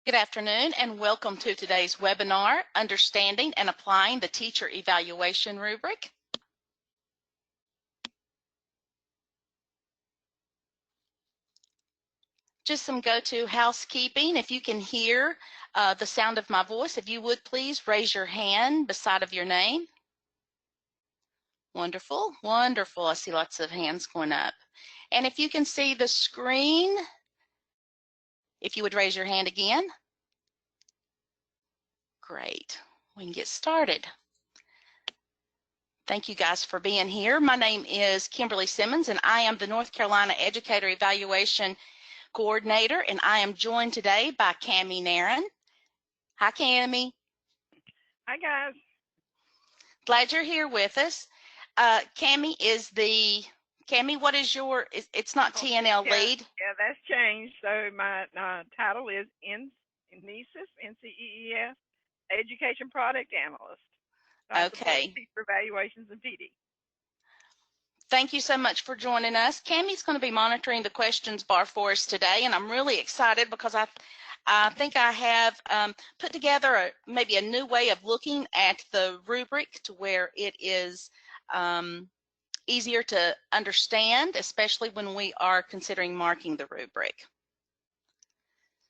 Good afternoon and welcome to today's webinar, Understanding and Applying the Teacher Evaluation Rubric. Just some go-to housekeeping. If you can hear the sound of my voice, if you would please raise your hand beside of your name. Wonderful, wonderful. I see lots of hands going up. And if you can see the screen, if you would raise your hand again. Great. We can get started. Thank you guys for being here. My name is Kimberly Simmons and I am the North Carolina Educator Evaluation Coordinator, and I am joined today by Cammie Nairn. Hi, Cammie. Hi, guys. Glad you're here with us. Cammie, what is your, it's not TNL lead? Yeah, that's changed. So my title is NCEES, Education Product Analyst. Okay. Teacher Evaluations and PD. Thank you so much for joining us. Cammie's going to be monitoring the questions bar for us today, and I'm really excited because I think I have put together maybe a new way of looking at the rubric to where it is easier to understand, especially when we are considering marking the rubric.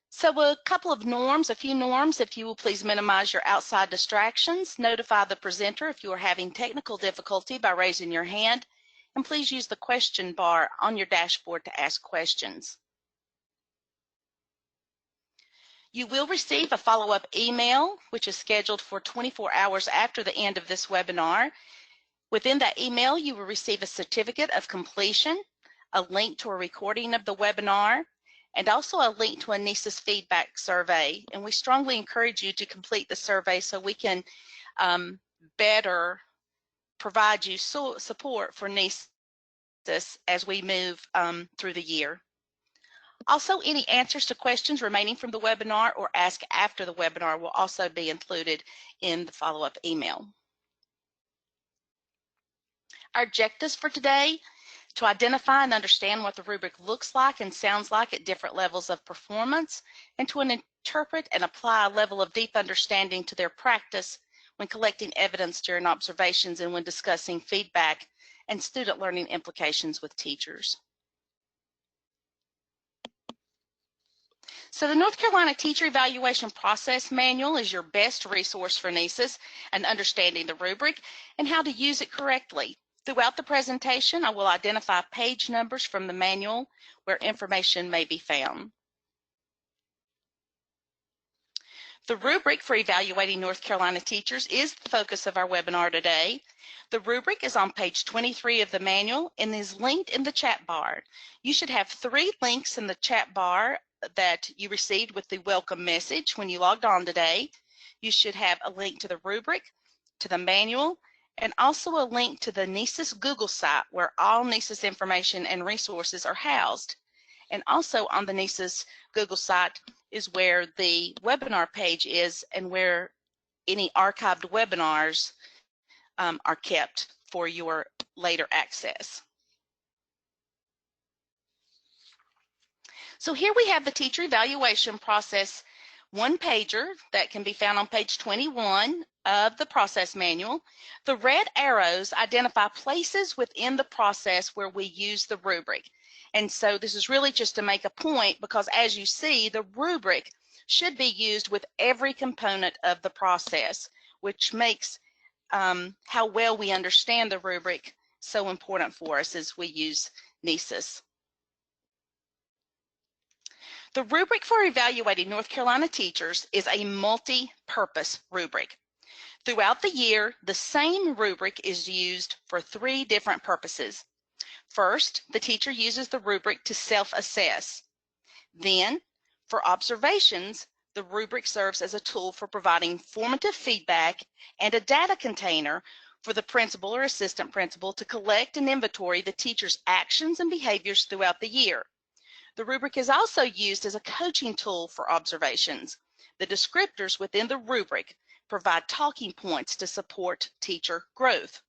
So a couple of norms, a few norms. If you will please minimize your outside distractions, notify the presenter if you are having technical difficulty by raising your hand, and please use the question bar on your dashboard to ask questions. You will receive a follow-up email, which is scheduled for 24 hours after the end of this webinar. Within that email, you will receive a certificate of completion, a link to a recording of the webinar, and also a link to a NCEES feedback survey. And we strongly encourage you to complete the survey so we can better provide you support for NCEES as we move through the year. Also, any answers to questions remaining from the webinar or asked after the webinar will also be included in the follow-up email. Our objectives for today: to identify and understand what the rubric looks like and sounds like at different levels of performance, and to interpret and apply a level of deep understanding to their practice when collecting evidence during observations and when discussing feedback and student learning implications with teachers. So the North Carolina Teacher Evaluation Process Manual is your best resource for NCEES and understanding the rubric and how to use it correctly. Throughout the presentation, I will identify page numbers from the manual where information may be found. The rubric for evaluating North Carolina teachers is the focus of our webinar today. The rubric is on page 23 of the manual and is linked in the chat bar. You should have 3 links in the chat bar that you received with the welcome message when you logged on today. You should have a link to the rubric, to the manual, and also a link to the NCEES Google site where all NCEES information and resources are housed. And also on the NCEES Google site is where the webinar page is and where any archived webinars are kept for your later access. So here we have the teacher evaluation process one-pager that can be found on page 21 of the process manual. The red arrows identify places within the process where we use the rubric. And so this is really just to make a point because, as you see, the rubric should be used with every component of the process, which makes how well we understand the rubric so important for us as we use NCEES. The rubric for evaluating North Carolina teachers is a multi-purpose rubric. Throughout the year, the same rubric is used for 3 different purposes. First, the teacher uses the rubric to self-assess. Then, for observations, the rubric serves as a tool for providing formative feedback and a data container for the principal or assistant principal to collect and inventory the teacher's actions and behaviors throughout the year. The rubric is also used as a coaching tool for observations. The descriptors within the rubric provide talking points to support teacher growth.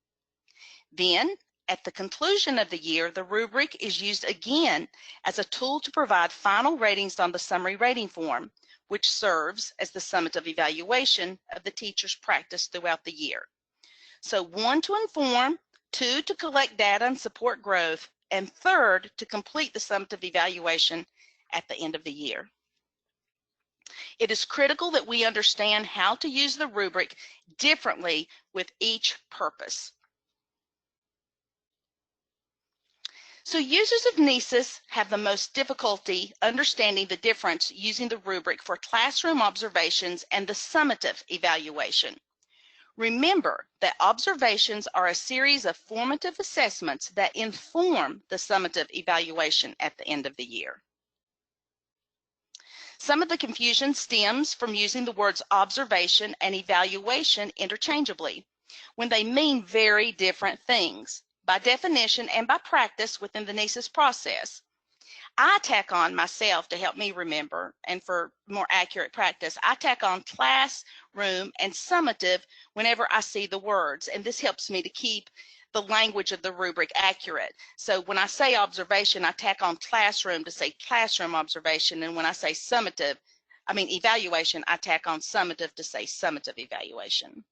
Then, at the conclusion of the year, the rubric is used again as a tool to provide final ratings on the summary rating form, which serves as the summative evaluation of the teacher's practice throughout the year. So 1, to inform, 2, to collect data and support growth, and 3rd, to complete the summative evaluation at the end of the year. It is critical that we understand how to use the rubric differently with each purpose. So users of NCEES have the most difficulty understanding the difference using the rubric for classroom observations and the summative evaluation. Remember that observations are a series of formative assessments that inform the summative evaluation at the end of the year. Some of the confusion stems from using the words observation and evaluation interchangeably, when they mean very different things, by definition and by practice within the NCEES process. I tack on myself to help me remember, and for more accurate practice, I tack on classroom and summative whenever I see the words, and this helps me to keep the language of the rubric accurate. So when I say observation, I tack on classroom to say classroom observation, and when I say evaluation, I tack on summative to say summative evaluation.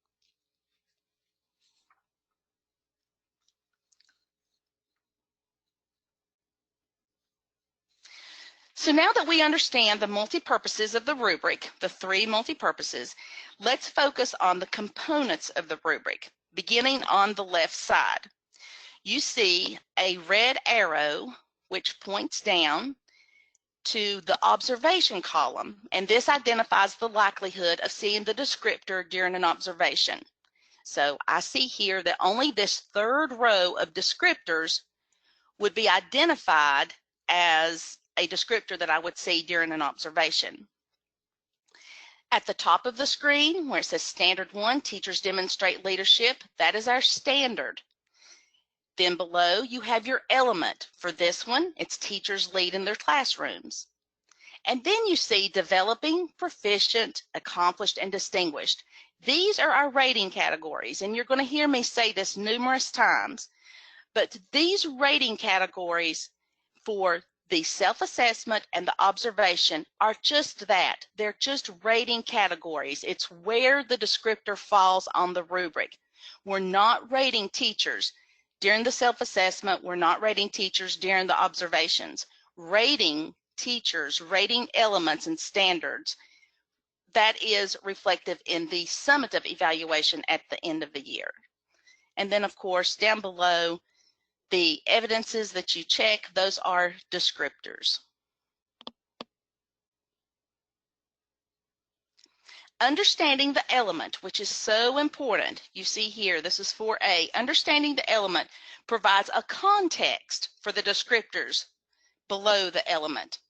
So now that we understand the multi-purposes of the rubric, the 3 multi-purposes, let's focus on the components of the rubric, beginning on the left side. You see a red arrow which points down to the observation column, and this identifies the likelihood of seeing the descriptor during an observation. So I see here that only this 3rd row of descriptors would be identified as a descriptor that I would see during an observation. At the top of the screen where it says Standard 1, Teachers Demonstrate Leadership, that is our standard. Then below you have your element. For this one, it's Teachers Lead in Their Classrooms. And then you see Developing, Proficient, Accomplished, and Distinguished. These are our rating categories, and you're going to hear me say this numerous times, but these rating categories for the self-assessment and the observation are just that. They're just rating categories. It's where the descriptor falls on the rubric. We're not rating teachers during the self-assessment. We're not rating teachers during the observations. Rating teachers, rating elements and standards, that is reflective in the summative evaluation at the end of the year. And then, of course, down below, the evidences that you check, those are descriptors. Understanding the element, which is so important. You see here, this is 4A. Understanding the element provides a context for the descriptors below the element.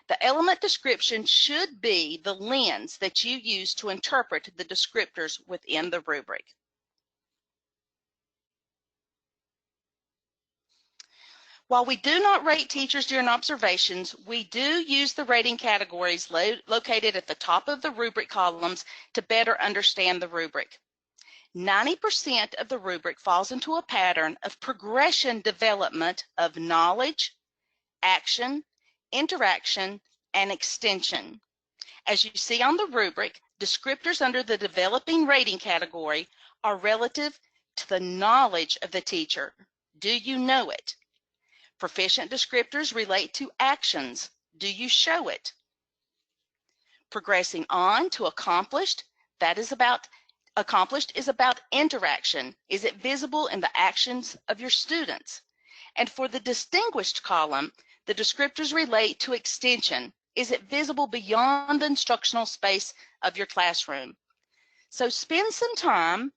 The element description should be the lens that you use to interpret the descriptors within the rubric. While we do not rate teachers during observations, we do use the rating categories located at the top of the rubric columns to better understand the rubric. 90% of the rubric falls into a pattern of progression development of knowledge, action, interaction, and extension. As you see on the rubric, descriptors under the developing rating category are relative to the knowledge of the teacher. Do you know it? Proficient descriptors relate to actions. Do you show it? Progressing on to accomplished, accomplished is about interaction. Is it visible in the actions of your students? And for the distinguished column, the descriptors relate to extension. Is it visible beyond the instructional space of your classroom? So spend some time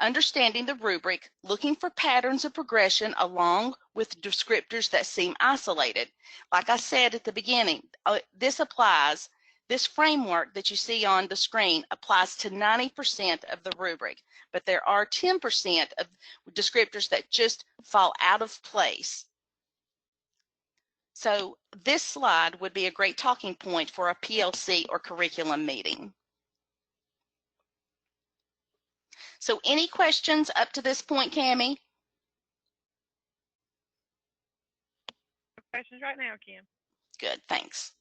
understanding the rubric, looking for patterns of progression along with descriptors that seem isolated. Like I said at the beginning, this framework that you see on the screen applies to 90% of the rubric, but there are 10% of descriptors that just fall out of place. So this slide would be a great talking point for a PLC or curriculum meeting. So any questions up to this point, Cammie? Questions right now, Kim? Good, thanks.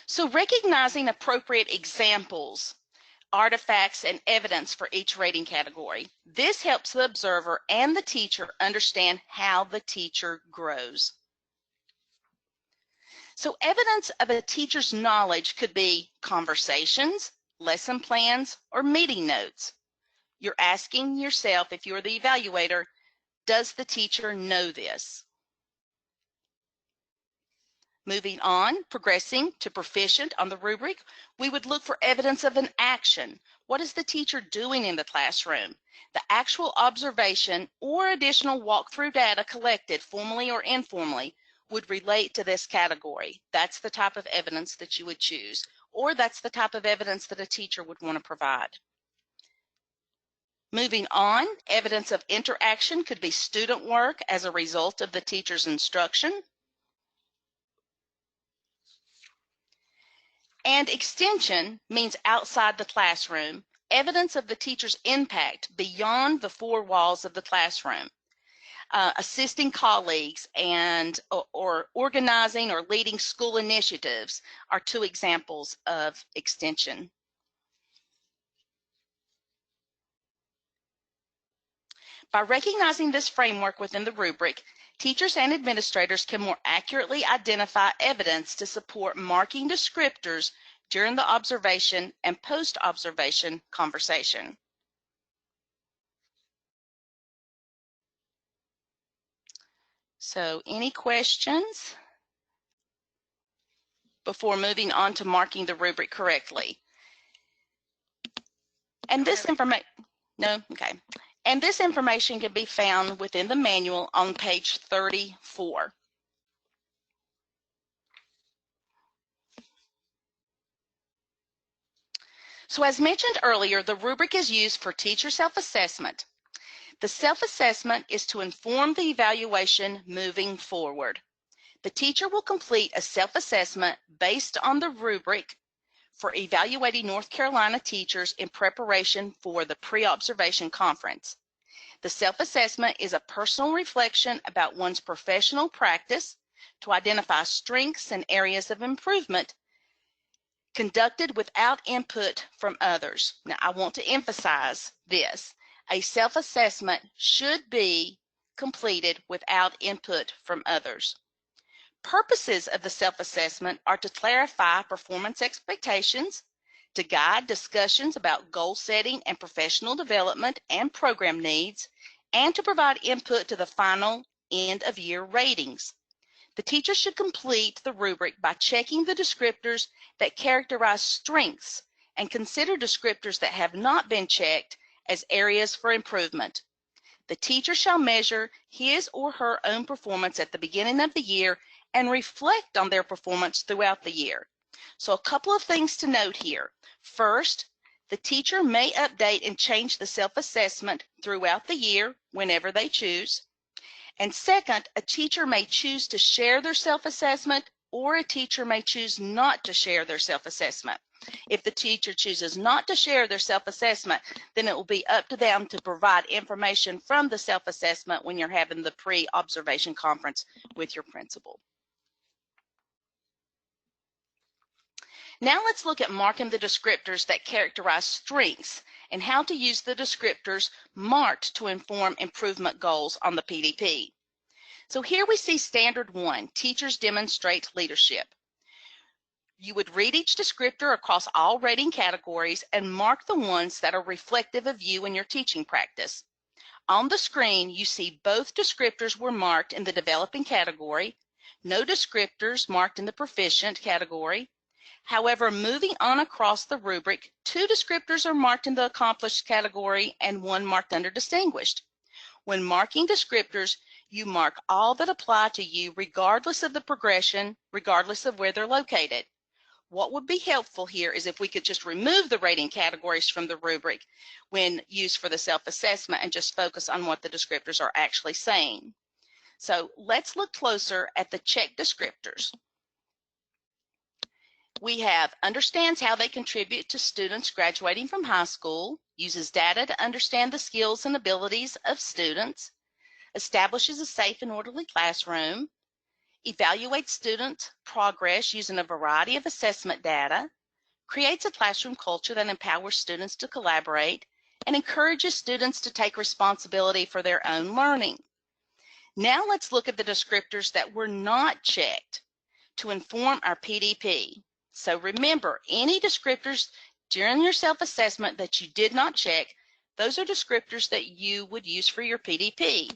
So recognizing appropriate examples, artifacts, and evidence for each rating category. This helps the observer and the teacher understand how the teacher grows. So evidence of a teacher's knowledge could be conversations, lesson plans, or meeting notes. You're asking yourself, if you're the evaluator, does the teacher know this? Moving on, progressing to proficient on the rubric, we would look for evidence of an action. What is the teacher doing in the classroom? The actual observation or additional walkthrough data collected, formally or informally, would relate to this category. That's the type of evidence that you would choose, or that's the type of evidence that a teacher would want to provide. Moving on, evidence of interaction could be student work as a result of the teacher's instruction. And extension means outside the classroom, evidence of the teacher's impact beyond the four walls of the classroom. Assisting colleagues and or organizing or leading school initiatives are two examples of extension. By recognizing this framework within the rubric, teachers and administrators can more accurately identify evidence to support marking descriptors during the observation and post-observation conversation. So, any questions before moving on to marking the rubric correctly? And this information, no? Okay. And this information can be found within the manual on page 34. So as mentioned earlier, the rubric is used for teacher self-assessment. The self-assessment is to inform the evaluation moving forward. The teacher will complete a self-assessment based on the rubric for evaluating North Carolina teachers in preparation for the pre-observation conference. The self-assessment is a personal reflection about one's professional practice to identify strengths and areas of improvement, conducted without input from others. Now, I want to emphasize this. A self-assessment should be completed without input from others. Purposes of the self-assessment are to clarify performance expectations, to guide discussions about goal setting and professional development and program needs, and to provide input to the final end-of-year ratings. The teacher should complete the rubric by checking the descriptors that characterize strengths and consider descriptors that have not been checked as areas for improvement. The teacher shall measure his or her own performance at the beginning of the year and reflect on their performance throughout the year. So a couple of things to note here. First, the teacher may update and change the self-assessment throughout the year whenever they choose. And second, a teacher may choose to share their self-assessment, or a teacher may choose not to share their self-assessment. If the teacher chooses not to share their self-assessment, then it will be up to them to provide information from the self-assessment when you're having the pre-observation conference with your principal. Now let's look at marking the descriptors that characterize strengths and how to use the descriptors marked to inform improvement goals on the PDP. So here we see standard 1, teachers demonstrate leadership. You would read each descriptor across all rating categories and mark the ones that are reflective of you and your teaching practice. On the screen, you see both descriptors were marked in the developing category, no descriptors marked in the proficient category. However, moving on across the rubric, 2 descriptors are marked in the accomplished category and 1 marked under distinguished. When marking descriptors, you mark all that apply to you regardless of the progression, regardless of where they're located. What would be helpful here is if we could just remove the rating categories from the rubric when used for the self-assessment and just focus on what the descriptors are actually saying. So let's look closer at the check descriptors. We have understands how they contribute to students graduating from high school, uses data to understand the skills and abilities of students, establishes a safe and orderly classroom, evaluates student progress using a variety of assessment data, creates a classroom culture that empowers students to collaborate, and encourages students to take responsibility for their own learning. Now let's look at the descriptors that were not checked to inform our PDP. So remember, any descriptors during your self-assessment that you did not check, those are descriptors that you would use for your PDP.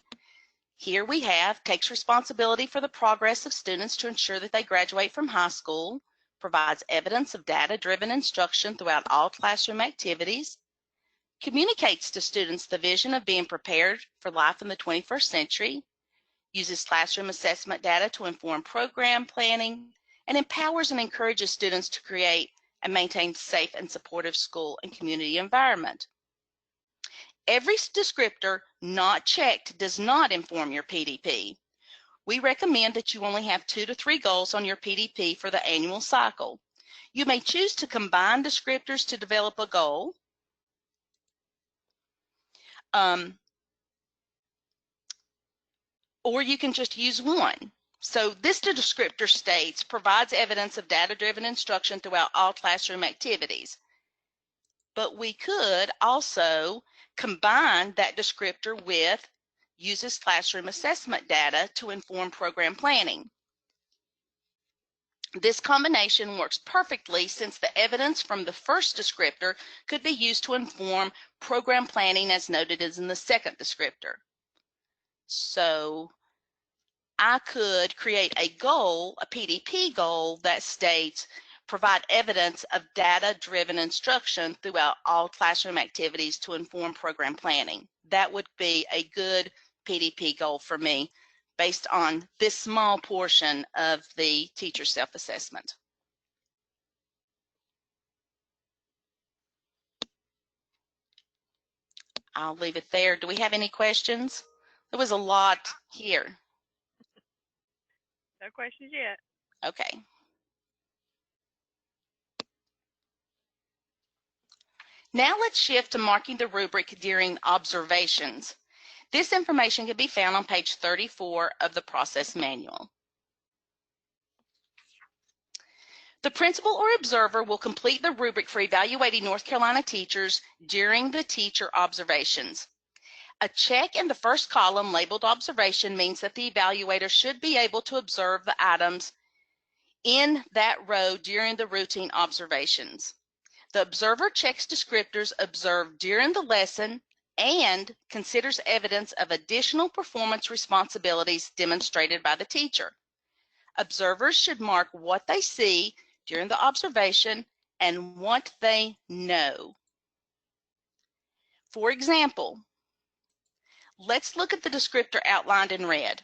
Here we have, takes responsibility for the progress of students to ensure that they graduate from high school, provides evidence of data-driven instruction throughout all classroom activities, communicates to students the vision of being prepared for life in the 21st century, uses classroom assessment data to inform program planning, and empowers and encourages students to create and maintain safe and supportive school and community environment. Every descriptor not checked does not inform your PDP. We recommend that you only have 2 to 3 goals on your PDP for the annual cycle. You may choose to combine descriptors to develop a goal. Or you can just use one. So this descriptor states, provides evidence of data-driven instruction throughout all classroom activities. But we could also combine that descriptor with uses classroom assessment data to inform program planning. This combination works perfectly since the evidence from the first descriptor could be used to inform program planning as noted as in the second descriptor. So I could create a goal, a PDP goal that states provide evidence of data-driven instruction throughout all classroom activities to inform program planning. That would be a good PDP goal for me based on this small portion of the teacher self-assessment. I'll leave it there. Do we have any questions? There was a lot here. No questions yet. Okay. Now let's shift to marking the rubric during observations. This information can be found on page 34 of the process manual. The principal or observer will complete the rubric for evaluating North Carolina teachers during the teacher observations. A check in the first column labeled observation means that the evaluator should be able to observe the items in that row during the routine observations. The observer checks descriptors observed during the lesson and considers evidence of additional performance responsibilities demonstrated by the teacher. Observers should mark what they see during the observation and what they know. For example, let's look at the descriptor outlined in red.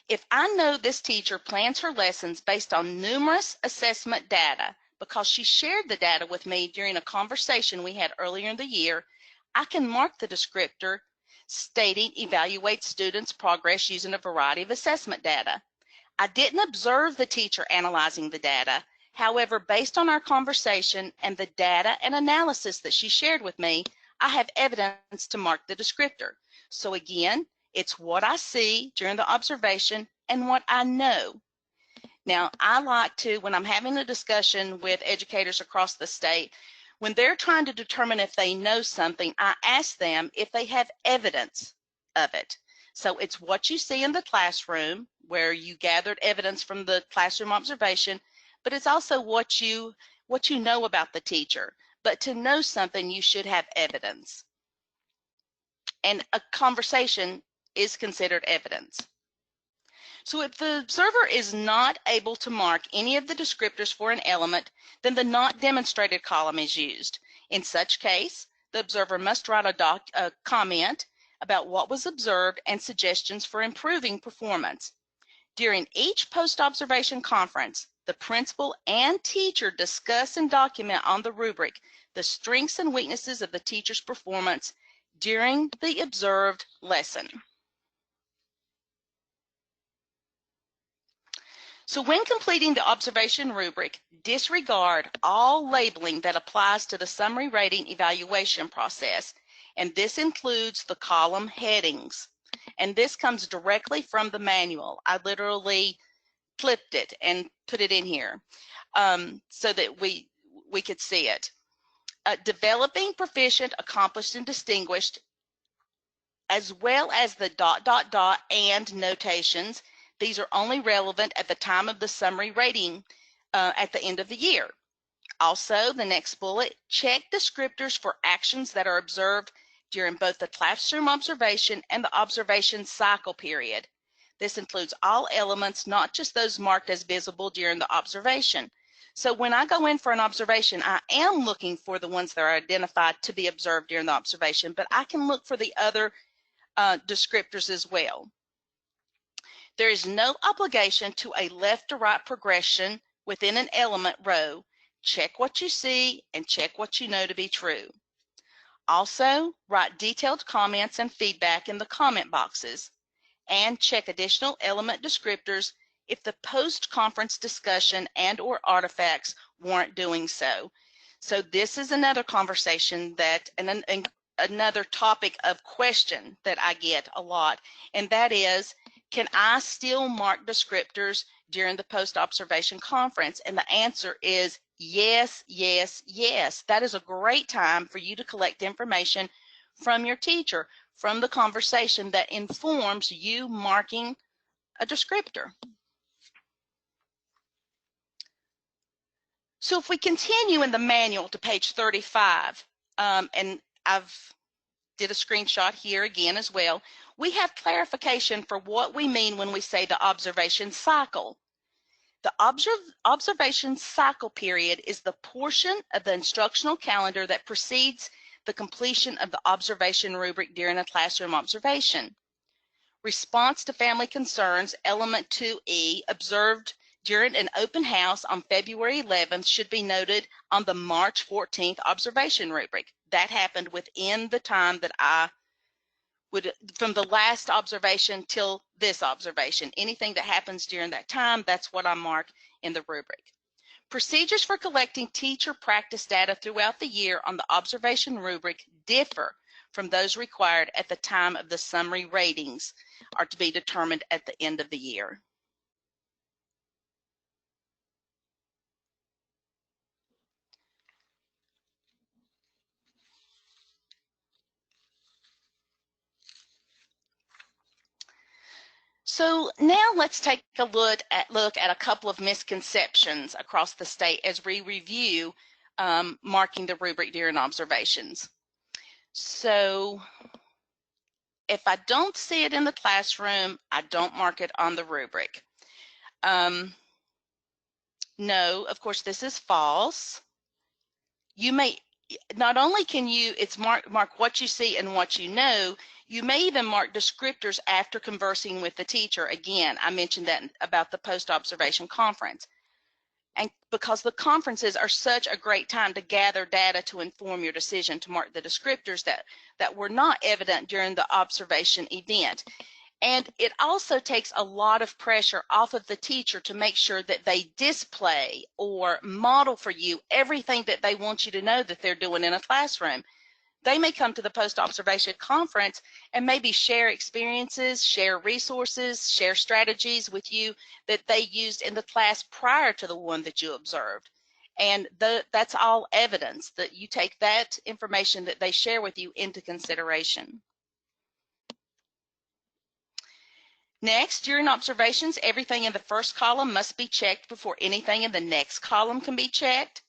If I know this teacher plans her lessons based on numerous assessment data because she shared the data with me during a conversation we had earlier in the year, I can mark the descriptor stating evaluate students' progress using a variety of assessment data. I didn't observe the teacher analyzing the data. However, based on our conversation and the data and analysis that she shared with me, I have evidence to mark the descriptor. So again, it's what I see during the observation and what I know. Now, I like to, when I'm having a discussion with educators across the state, when they're trying to determine if they know something, I ask them if they have evidence of it. So it's what you see in the classroom where you gathered evidence from the classroom observation, but it's also what you know about the teacher. But to know something, you should have evidence. And a conversation is considered evidence. So if the observer is not able to mark any of the descriptors for an element, then the not demonstrated column is used. In such case, the observer must write a comment about what was observed and suggestions for improving performance. During each post-observation conference, the principal and teacher discuss and document on the rubric the strengths and weaknesses of the teacher's performance during the observed lesson. So when completing the observation rubric, disregard all labeling that applies to the summary rating evaluation process, and this includes the column headings. And this comes directly from the manual. I literally flipped it and put it in here so that we could see it. Developing proficient, accomplished, and distinguished, as well as the ... and notations. These are only relevant at the time of the summary rating at the end of the year. Also, the next bullet, check descriptors for actions that are observed during both the classroom observation and the observation cycle period. This includes all elements, not just those marked as visible during the observation. So when I go in for an observation, I am looking for the ones that are identified to be observed during the observation, but I can look for the other descriptors as well. There is no obligation to a left to right progression within an element row. Check what you see and check what you know to be true. Also, write detailed comments and feedback in the comment boxes, and check additional element descriptors if the post-conference discussion and/or artifacts warrant doing so. So this is another conversation that, and another topic of question that I get a lot, and that is, can I still mark descriptors during the post-observation conference? And the answer is yes, yes, yes. That is a great time for you to collect information from your teacher, from the conversation that informs you marking a descriptor. So if we continue in the manual to page 35, and I've did a screenshot here again as well, we have clarification for what we mean when we say the observation cycle. The observation cycle period is the portion of the instructional calendar that precedes the completion of the observation rubric during a classroom observation. Response to family concerns, element 2E, observed during an open house on February 11th should be noted on the March 14th observation rubric. That happened within the time that I would, from the last observation till this observation. Anything that happens during that time, that's what I mark in the rubric. Procedures for collecting teacher practice data throughout the year on the observation rubric differ from those required at the time of the summary ratings, are to be determined at the end of the year. So now let's take a look at a couple of misconceptions across the state as we review marking the rubric during observations. So if I don't see it in the classroom, I don't mark it on the rubric. No, of course, this is false. You may, not only can you, it's mark what you see and what you know, you may even mark descriptors after conversing with the teacher. Again, I mentioned that about the post-observation conference. And because the conferences are such a great time to gather data to inform your decision to mark the descriptors that were not evident during the observation event. And it also takes a lot of pressure off of the teacher to make sure that they display or model for you everything that they want you to know that they're doing in a classroom. They may come to the post-observation conference and maybe share experiences, share resources, share strategies with you that they used in the class prior to the one that you observed. And that's all evidence that you take that information that they share with you into consideration. Next, during observations, everything in the first column must be checked before anything in the next column can be checked.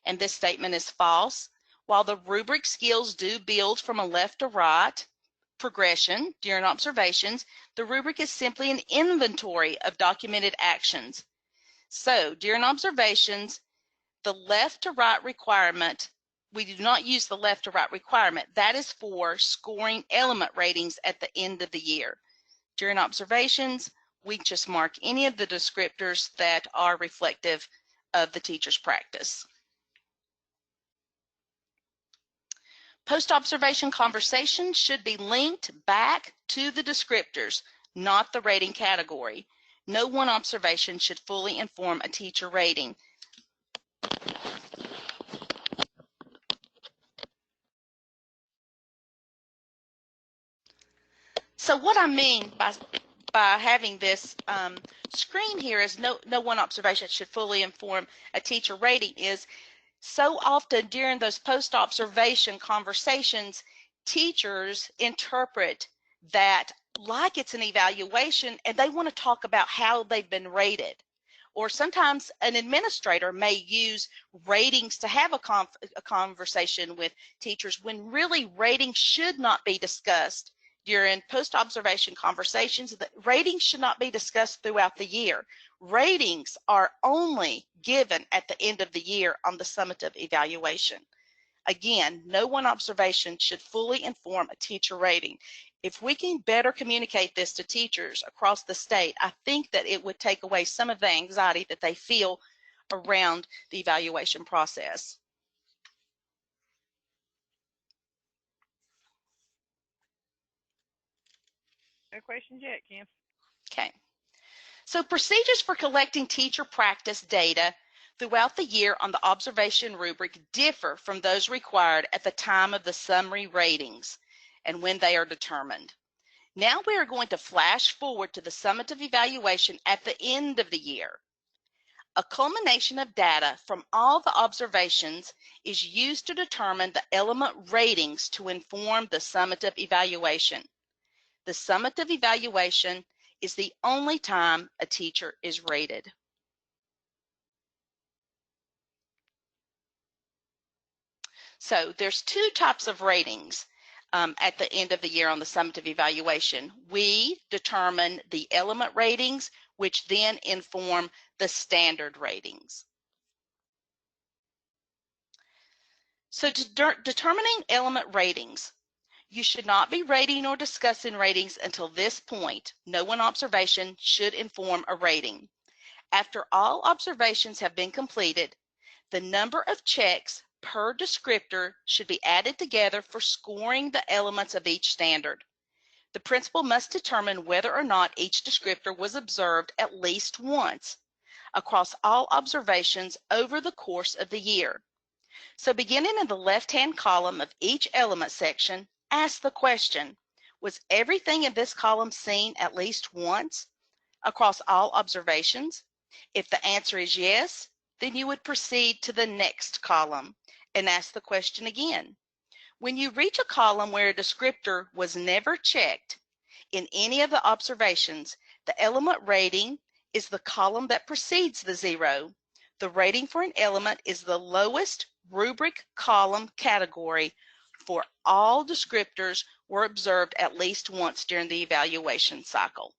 And this statement is false. While the rubric skills do build from a left to right progression during observations, the rubric is simply an inventory of documented actions. So during observations, the left to right requirement, we do not use the left to right requirement. That is for scoring element ratings at the end of the year. During observations, we just mark any of the descriptors that are reflective of the teacher's practice. Post-observation conversations should be linked back to the descriptors, not the rating category. No one observation should fully inform a teacher rating. So what I mean by by having this screen here is no one observation should fully inform a teacher rating is so often during those post-observation conversations, teachers interpret that like it's an evaluation and they want to talk about how they've been rated. Or sometimes an administrator may use ratings to have a conversation with teachers when really ratings should not be discussed during post-observation conversations. That ratings should not be discussed throughout the year. Ratings are only given at the end of the year on the summative evaluation. Again, no one observation should fully inform a teacher rating. If we can better communicate this to teachers across the state, I think that it would take away some of the anxiety that they feel around the evaluation process. No questions yet, Kim. Okay. So procedures for collecting teacher practice data throughout the year on the observation rubric differ from those required at the time of the summary ratings and when they are determined. Now we are going to flash forward to the summative evaluation at the end of the year. A culmination of data from all the observations is used to determine the element ratings to inform the summative evaluation. The summative evaluation is the only time a teacher is rated. So there's two types of ratings at the end of the year on the summative evaluation. We determine the element ratings, which then inform the standard ratings. So determining element ratings, you should not be rating or discussing ratings until this point. No one observation should inform a rating. After all observations have been completed, the number of checks per descriptor should be added together for scoring the elements of each standard. The principal must determine whether or not each descriptor was observed at least once across all observations over the course of the year. So beginning in the left-hand column of each element section, ask the question, was everything in this column seen at least once across all observations? If the answer is yes, then you would proceed to the next column and ask the question again. When you reach a column where a descriptor was never checked in any of the observations, the element rating is the column that precedes the zero. The rating for an element is the lowest rubric column category for all descriptors were observed at least once during the evaluation cycle.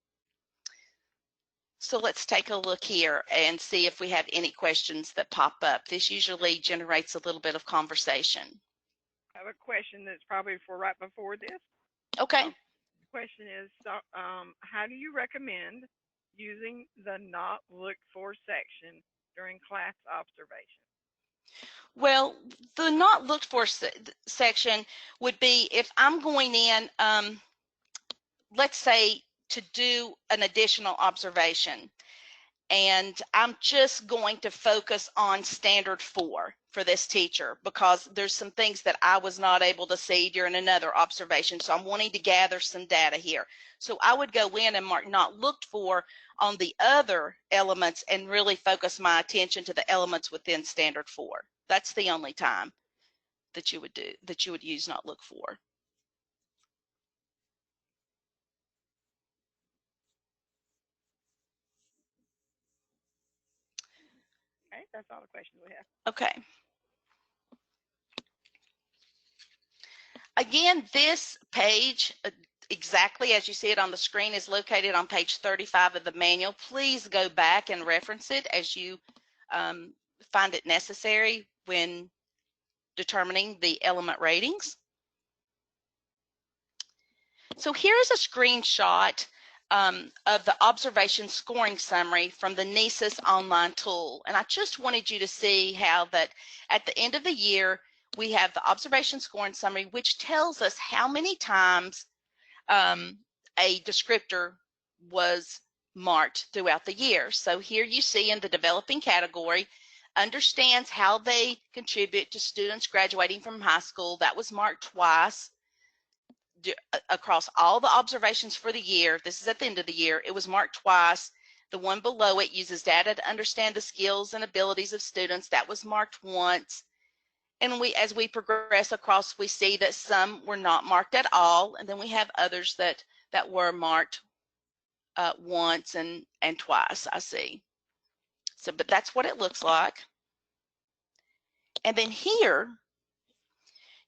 So let's take a look here and see if we have any questions that pop up. This usually generates a little bit of conversation. I have a question that's probably for right before this. Okay. The question is, how do you recommend using the not looked for section during class observation? Well, the not looked for section would be if I'm going in, let's say, to do an additional observation, and I'm just going to focus on standard 4 for this teacher because there's some things that I was not able to see during another observation. So I'm wanting to gather some data here. So I would go in and mark not looked for on the other elements and really focus my attention to the elements within standard 4. That's the only time that you would use not look for. Okay, that's all the questions we have. Okay. Again, this page, exactly as you see it on the screen, is located on page 35 of the manual. Please go back and reference it as you find it necessary when determining the element ratings. So here's a screenshot of the observation scoring summary from the NCEES online tool. And I just wanted you to see how that at the end of the year, we have the observation scoring summary, which tells us how many times a descriptor was marked throughout the year. So here you see in the developing category, understands how they contribute to students graduating from high school. That was marked twice. across all the observations for the year. This is at the end of the year. It was marked twice. The one below it uses data to understand the skills and abilities of students. That was marked once. And as we progress across, we see that some were not marked at all, and then we have others that were marked once and twice, I see. So, but that's what it looks like. And then here,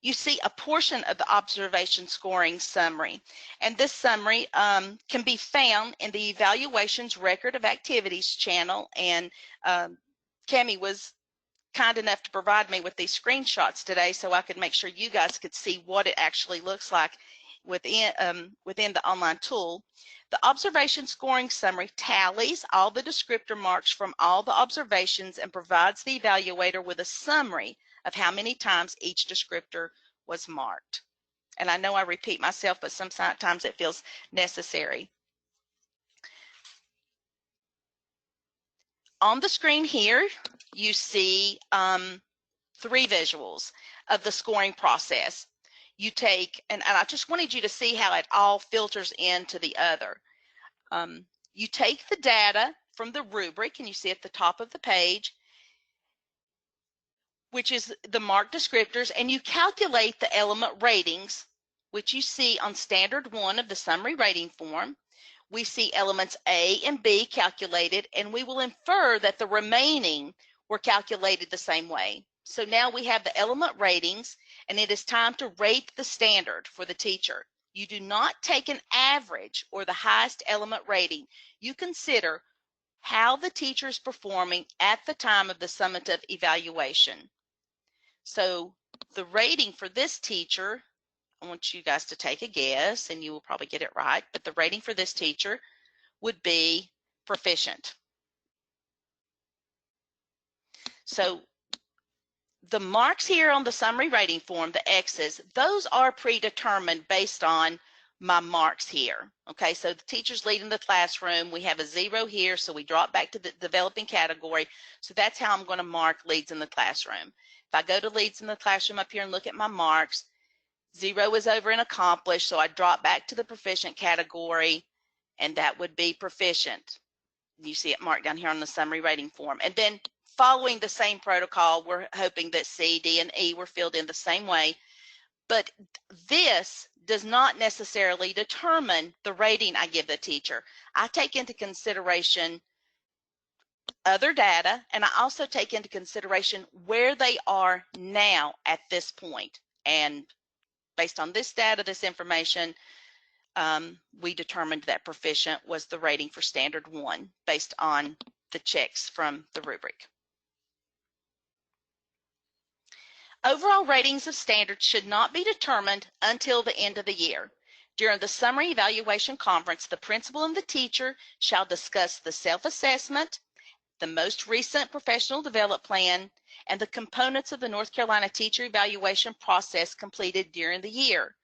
you see a portion of the observation scoring summary. And this summary can be found in the Evaluations Record of Activities channel. And Cami was kind enough to provide me with these screenshots today so I could make sure you guys could see what it actually looks like within the online tool. The observation scoring summary tallies all the descriptor marks from all the observations and provides the evaluator with a summary of how many times each descriptor was marked. And I know I repeat myself, but sometimes it feels necessary. On the screen here, you see 3 visuals of the scoring process. You take, and I just wanted you to see how it all filters into the other. You take the data from the rubric, and you see at the top of the page, which is the marked descriptors, and you calculate the element ratings, which you see on standard 1 of the summary rating form. We see elements A and B calculated, and we will infer that the remaining were calculated the same way. So now we have the element ratings, and it is time to rate the standard for the teacher. You do not take an average or the highest element rating. You consider how the teacher is performing at the time of the summative evaluation. So the rating for this teacher, I want you guys to take a guess, and you will probably get it right, but the rating for this teacher would be proficient. So the marks here on the summary rating form, the X's, those are predetermined based on my marks here. Okay, so the teacher's leading the classroom. We have a 0 here, so we drop back to the developing category. So that's how I'm going to mark leads in the classroom. If I go to leads in the classroom up here and look at my marks, 0 is over in accomplished, so I drop back to the proficient category, and that would be proficient. You see it marked down here on the summary rating form. And then following the same protocol, we're hoping that C, D, and E were filled in the same way. But this does not necessarily determine the rating I give the teacher. I take into consideration other data, and I also take into consideration where they are now at this point. And based on this data, this information, we determined that proficient was the rating for standard 1 based on the checks from the rubric. Overall ratings of standards should not be determined until the end of the year. During the summary evaluation conference, the principal and the teacher shall discuss the self-assessment, the most recent professional development plan, and the components of the North Carolina teacher evaluation process completed during the year.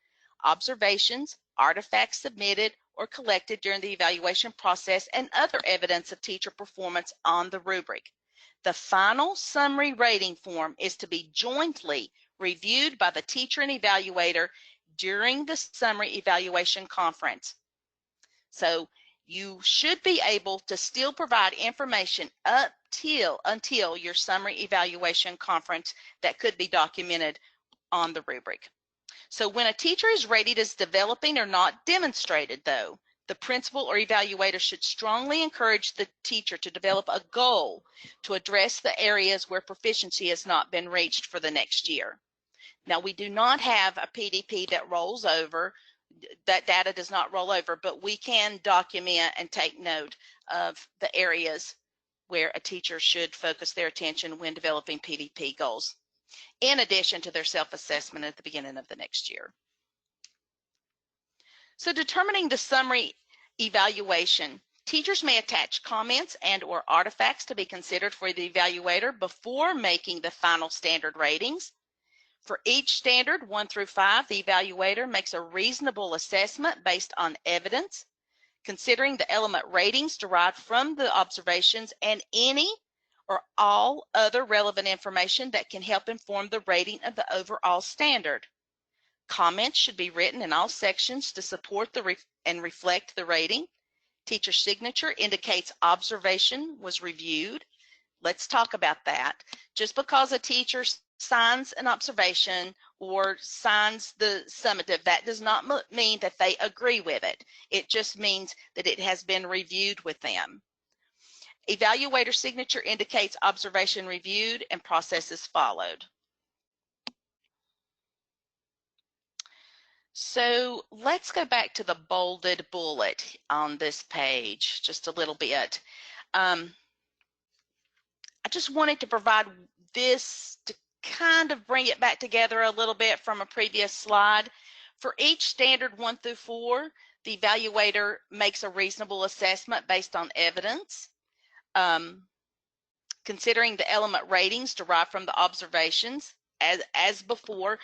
Observations, artifacts submitted or collected during the evaluation process, and other evidence of teacher performance on the rubric. The final summary rating form is to be jointly reviewed by the teacher and evaluator during the summary evaluation conference. So you should be able to still provide information until your summary evaluation conference that could be documented on the rubric. So when a teacher is rated as developing or not demonstrated, though, the principal or evaluator should strongly encourage the teacher to develop a goal to address the areas where proficiency has not been reached for the next year. Now, we do not have a PDP that rolls over. That data does not roll over, but we can document and take note of the areas where a teacher should focus their attention when developing PDP goals, in addition to their self-assessment at the beginning of the next year. So determining the summary evaluation, teachers may attach comments and/or artifacts to be considered for the evaluator before making the final standard ratings. For each standard 1 through 5, the evaluator makes a reasonable assessment based on evidence, considering the element ratings derived from the observations and any or all other relevant information that can help inform the rating of the overall standard. Comments should be written in all sections to support and reflect the rating. Teacher signature indicates observation was reviewed. Let's talk about that. Just because a teacher signs an observation or signs the summative, that does not mean that they agree with it. It just means that it has been reviewed with them. Evaluator signature indicates observation reviewed and processes followed. So let's go back to the bolded bullet on this page just a little bit. I just wanted to provide this to kind of bring it back together a little bit from a previous slide. For each standard 1 through 4, the evaluator makes a reasonable assessment based on evidence, considering the element ratings derived from the observations as before.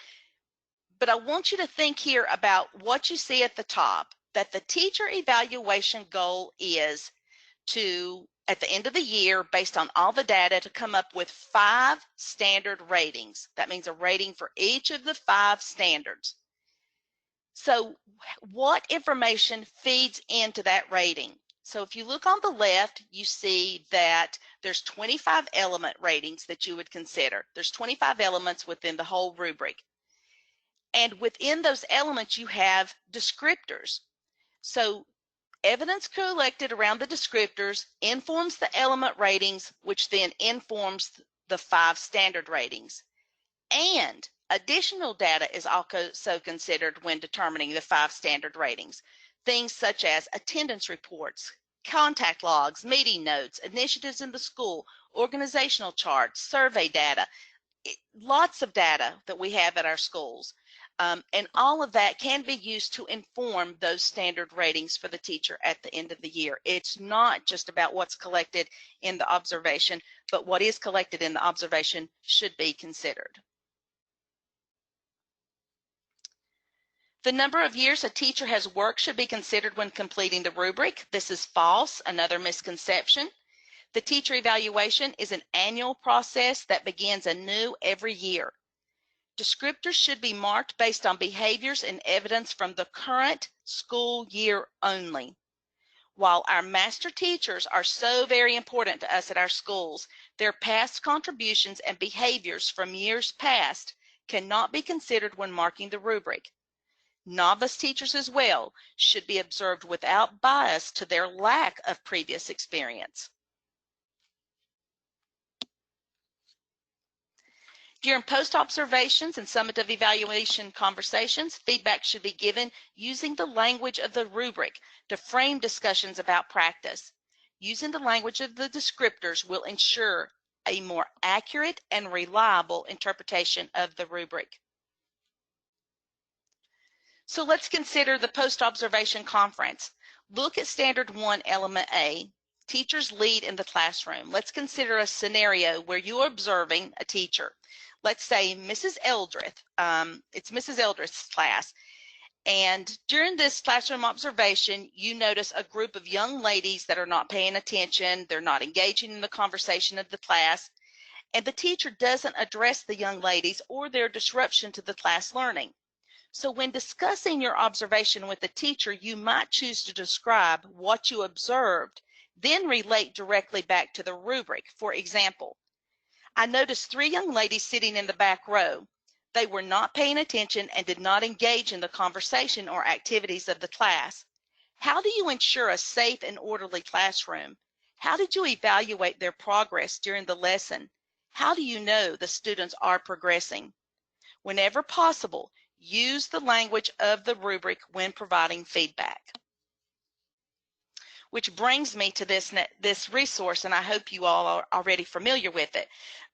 But I want you to think here about what you see at the top, that the teacher evaluation goal is to, at the end of the year, based on all the data, to come up with 5 standard ratings. That means a rating for each of the 5 standards. So what information feeds into that rating? So if you look on the left, you see that there's 25 element ratings that you would consider. There's 25 elements within the whole rubric. And within those elements, you have descriptors. So evidence collected around the descriptors informs the element ratings, which then informs the 5 standard ratings. And additional data is also considered when determining the 5 standard ratings. Things such as attendance reports, contact logs, meeting notes, initiatives in the school, organizational charts, survey data, lots of data that we have at our schools. And all of that can be used to inform those standard ratings for the teacher at the end of the year. It's not just about what's collected in the observation, but what is collected in the observation should be considered. The number of years a teacher has worked should be considered when completing the rubric. This is false, another misconception. The teacher evaluation is an annual process that begins anew every year. Descriptors should be marked based on behaviors and evidence from the current school year only. While our master teachers are so very important to us at our schools, their past contributions and behaviors from years past cannot be considered when marking the rubric. Novice teachers as well should be observed without bias to their lack of previous experience. During post-observations and summative evaluation conversations, feedback should be given using the language of the rubric to frame discussions about practice. Using the language of the descriptors will ensure a more accurate and reliable interpretation of the rubric. So let's consider the post-observation conference. Look at Standard 1, Element A. Teachers lead in the classroom. Let's consider a scenario where you're observing a teacher. Let's say Mrs. Eldrith, it's Mrs. Eldrith's class. And during this classroom observation, you notice a group of young ladies that are not paying attention. They're not engaging in the conversation of the class. And the teacher doesn't address the young ladies or their disruption to the class learning. So when discussing your observation with the teacher, you might choose to describe what you observed, then relate directly back to the rubric. For example, I noticed 3 young ladies sitting in the back row. They were not paying attention and did not engage in the conversation or activities of the class. How do you ensure a safe and orderly classroom? How did you evaluate their progress during the lesson? How do you know the students are progressing? Whenever possible, use the language of the rubric when providing feedback. Which brings me to this resource, and I hope you all are already familiar with it.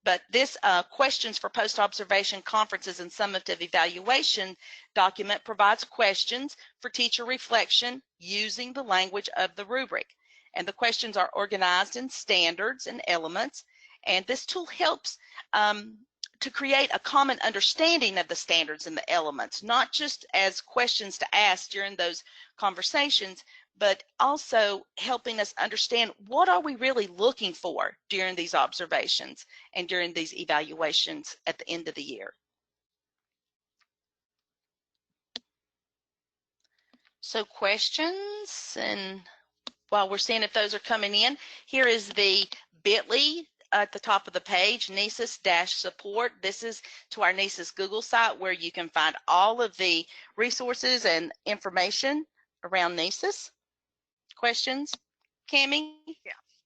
But this Questions for Post-Observation Conferences and Summative Evaluation document provides questions for teacher reflection using the language of the rubric. And the questions are organized in standards and elements. And this tool helps to create a common understanding of the standards and the elements, not just as questions to ask during those conversations, but also helping us understand what are we really looking for during these observations and during these evaluations at the end of the year. So questions, and while we're seeing if those are coming in, here is the bit.ly at the top of the page, NCEES-support. This is to our NCEES Google site where you can find all of the resources and information around NCEES. Questions, Cammie?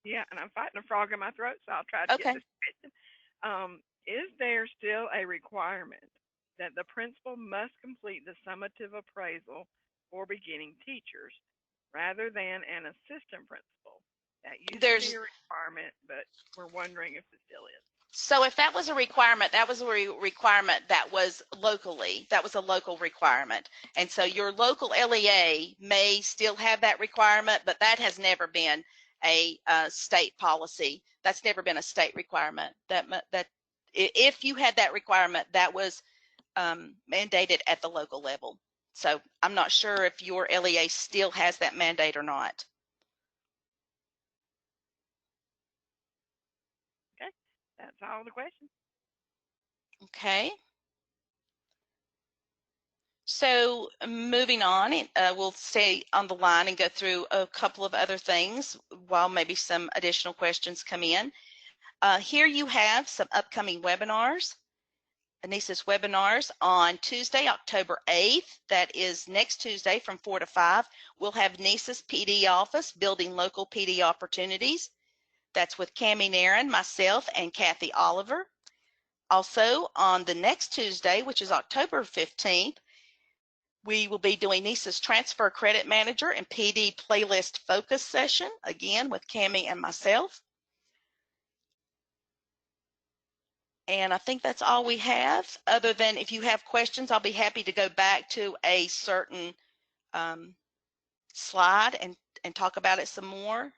Yeah, and I'm fighting a frog in my throat, so I'll try to get Okay. this question. Is there still a requirement that the principal must complete the summative appraisal for beginning teachers rather than an assistant principal? That used to be a requirement, but we're wondering if it still is. So if that was a requirement, that was a requirement that was locally, that was a local requirement. And so your local LEA may still have that requirement, but that has never been a state policy. That's never been a state requirement. That if you had that requirement, that was mandated at the local level. So I'm not sure if your LEA still has that mandate or not. Okay, that's all the questions. Okay. So moving on, we'll stay on the line and go through a couple of other things while maybe some additional questions come in. Here you have some upcoming webinars. NCEES webinars on Tuesday, October 8th. That is next Tuesday from 4 to 5. We'll have NCEES PD office, building local PD opportunities. That's with Cammie Nairn, myself, and Kathy Oliver. Also on the next Tuesday, which is October 15th, we will be doing NCEES Transfer Credit Manager and PD Playlist Focus Session, again with Cammie and myself. And I think that's all we have, other than if you have questions, I'll be happy to go back to a certain slide and talk about it some more.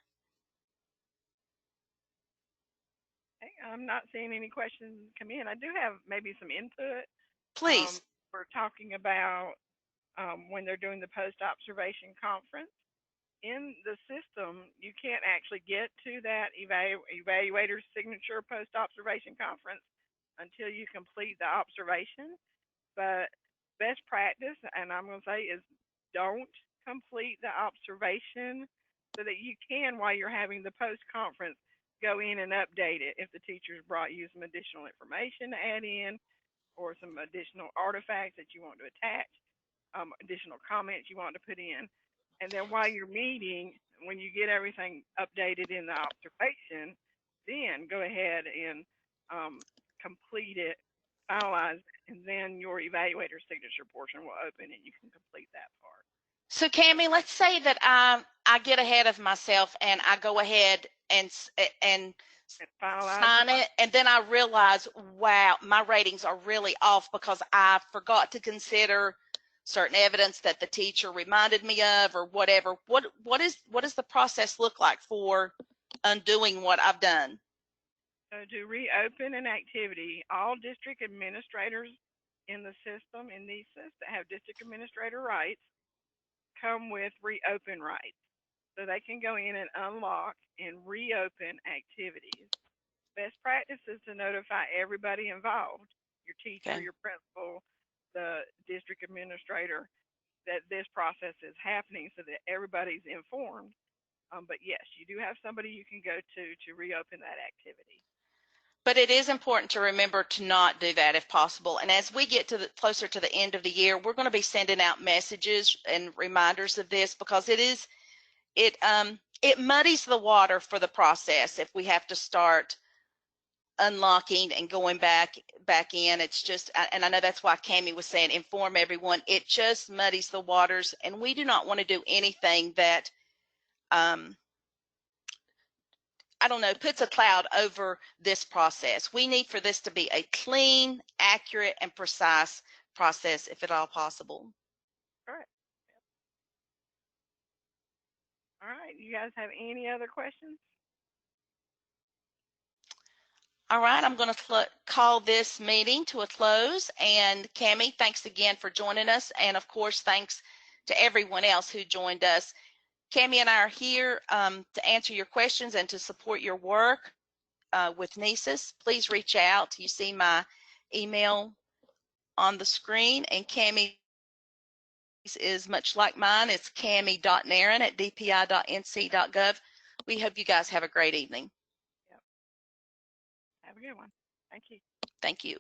Okay, I'm not seeing any questions come in. I do have maybe some input. Please. We're talking about when they're doing the post-observation conference. In the system, you can't actually get to that evaluator's signature post-observation conference until you complete the observation. But best practice, and I'm going to say, is don't complete the observation so that you can, while you're having the post-conference, go in and update it if the teacher's brought you some additional information to add in or some additional artifacts that you want to attach, additional comments you want to put in. And then while you're meeting, when you get everything updated in the observation, then go ahead and complete it, finalize it, and then your evaluator signature portion will open and you can complete that part. So Cammie, let's say that I get ahead of myself and I go ahead and sign it, and then I realize, wow, my ratings are really off because I forgot to consider certain evidence that the teacher reminded me of or whatever. What does the process look like for undoing what I've done? So to reopen an activity, all district administrators in the system, in NCEES, that have district administrator rights come with reopen rights. So they can go in and unlock and reopen activities. Best practice is to notify everybody involved, your teacher, your principal, the district administrator, that this process is happening so that everybody's informed. But yes, you do have somebody you can go to reopen that activity. But it is important to remember to not do that if possible. And as we get to closer to the end of the year, we're going to be sending out messages and reminders of this because it muddies the water for the process if we have to start unlocking and going back in. It's just, and I know that's why Cammie was saying inform everyone. It just muddies the waters, and we do not want to do anything that I don't know, puts a cloud over this process. We need for this to be a clean, accurate, and precise process, if at all possible. All right. All right. You guys have any other questions? All right, I'm going to call this meeting to a close. And Cammie, thanks again for joining us. And of course, thanks to everyone else who joined us. Cammie and I are here to answer your questions and to support your work with NCEES. Please reach out. You see my email on the screen, and Cammie is much like mine. It's cami.naren@dpi.nc.gov. We hope you guys have a great evening. Yep. Have a good one. Thank you. Thank you.